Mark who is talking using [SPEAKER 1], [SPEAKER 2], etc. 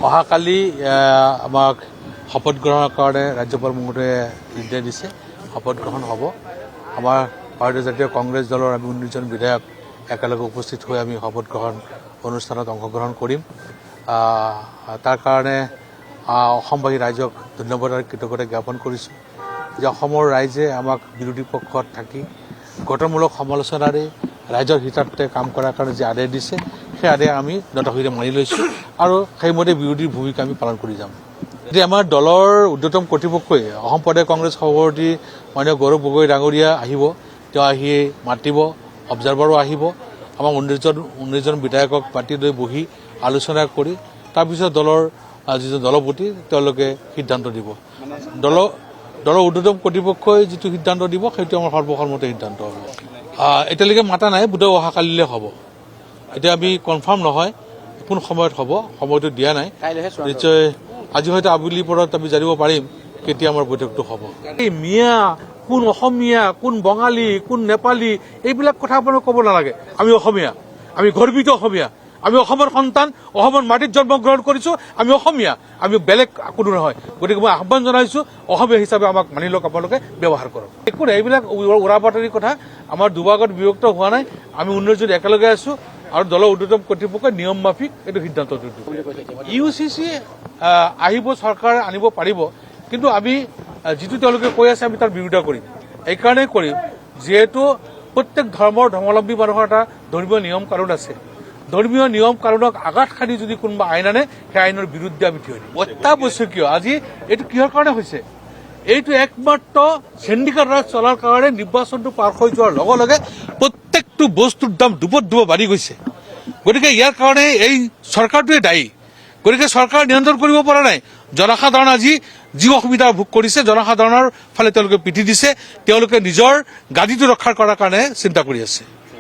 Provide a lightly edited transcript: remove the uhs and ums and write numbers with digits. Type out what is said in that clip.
[SPEAKER 1] অহাকালি আমাক শপত গ্ৰহণৰ কাৰণে ৰাজ্যপাল মহোদয়ে নিৰ্দেশ দিছে। শপত গ্ৰহণ হ'ব। আমাৰ ভাৰতীয় জাতীয় কংগ্ৰেছ দলৰ আমি 19জন বিধায়ক একেলগে উপস্থিত হৈ আমি শপত গ্ৰহণ অনুষ্ঠানত অংশগ্ৰহণ কৰিম। তাৰ কাৰণে অসমবাসী ৰাইজক ধন্যবাদ আৰু কৃতজ্ঞতা জ্ঞাপন কৰিছোঁ যে অসমৰ ৰাইজে আমাক বিৰোধী পক্ষত থাকি গঠনমূলক সমালোচনাৰে ৰাইজৰ হিতাৰ্থে কাম কৰাৰ কাৰণে যি আদেশ দিছে সেই আদেশ আমি নতশিৰে মানি লৈছোঁ আৰু সেইমতে বিৰোধীৰ ভূমিকা আমি পালন কৰি যাম। এতিয়া আমাৰ দলৰ ঊৰ্ধ্বতম কৰ্তৃপক্ষই অসম প্ৰদেশ কংগ্ৰেছ সভাপতি মাননীয় গৌৰৱ গগৈ ডাঙৰীয়া আহিব। তেওঁ আহি মাতিব, অবজাৰভাৰো আহিব। আমাৰ 19জন বিধায়কক মাতি লৈ বহি আলোচনা কৰি তাৰপিছত দলৰ যিজন দলপতি তেওঁলোকে সিদ্ধান্ত দিব। দলৰ ঊৰ্ধ্বতম কৰ্তৃপক্ষই যিটো সিদ্ধান্ত দিব সেইটো আমাৰ সৰ্বসন্মত সিদ্ধান্ত হ'ব। এতিয়ালৈকে মাতা নাই, বোধহয় অহাকালিলৈ হ'ব। এতিয়া আমি কনফাৰ্ম নহয় কোন সময়ত হ'ব, সময়টো দিয়া নাই। নিশ্চয় আজি হয়তো আবেলি পৰত আমি জানিব পাৰিম কেতিয়া আমাৰ বৈঠকটো হ'ব। এই মিয়া কোন অসমীয়া, কোন বঙালী, কোন নেপালী এইবিলাক কথা আপোনাক ক'ব নালাগে। আমি অসমীয়া, আমি গৰ্বিত অসমীয়া, আমি অসমৰ সন্তান, অসমৰ মাটিত জন্মগ্ৰহণ কৰিছোঁ, আমি অসমীয়া, আমি বেলেগ কোনো নহয়। গতিকে মই আহ্বান জনাইছোঁ অসমীয়া হিচাপে আমাক মানি লওক, আপোনালোকে ব্যৱহাৰ কৰক। একো নাই, এইবিলাক উৰা বাতৰি কথা। আমাৰ দুভাগত বিভক্ত হোৱা নাই, আমি 19জন একেলগে আছোঁ আৰু দলৰ ঊৰ্ধ্বতম কৰ্তৃপক্ষই নিয়ম মাফিক এইটো সিদ্ধান্তটো দিব। UCC আহিব, চৰকাৰ আনিব পাৰিব, কিন্তু আমি যিটো তেওঁলোকে কৈ আছে আমি তাৰ বিৰোধিতা কৰিম। এইকাৰণেই কৰিম যিহেতু প্ৰত্যেক ধৰ্মৰ ধৰ্মাৱলম্বী মানুহৰ এটা ধৰ্মীয় নিয়ম কানুন আছে। ধৰ্মীয় নিয়ম কানুনক আঘাত সানি যদি কোনোবা আইন আনে সেই আইনৰ বিৰুদ্ধে আমি থিয় দিম। অত্যাৱশ্যকীয় আজি এইটো কিহৰ কাৰণে হৈছে? এইটো একমাত্ৰ সিন্ডিকেট ৰাজ চলাৰ কাৰণে নিৰ্বাচনটো পাৰ হৈ যোৱাৰ লগে লগে প্ৰত্যেকটো বস্তুৰ দাম দুপত বাঢ়ি গৈছে। গতিকে ইয়াৰ কাৰণে এই চৰকাৰটোৱে দায়ী। গতিকে চৰকাৰ নিয়ন্ত্ৰণ কৰিব পৰা নাই। জনসাধাৰণ আজি যি অসুবিধা ভোগ কৰিছে, জনসাধাৰণৰ ফালে তেওঁলোকে পিঠি দিছে, তেওঁলোকে নিজৰ গাদীটো ৰক্ষা কৰাৰ কাৰণে চিন্তা কৰি আছে।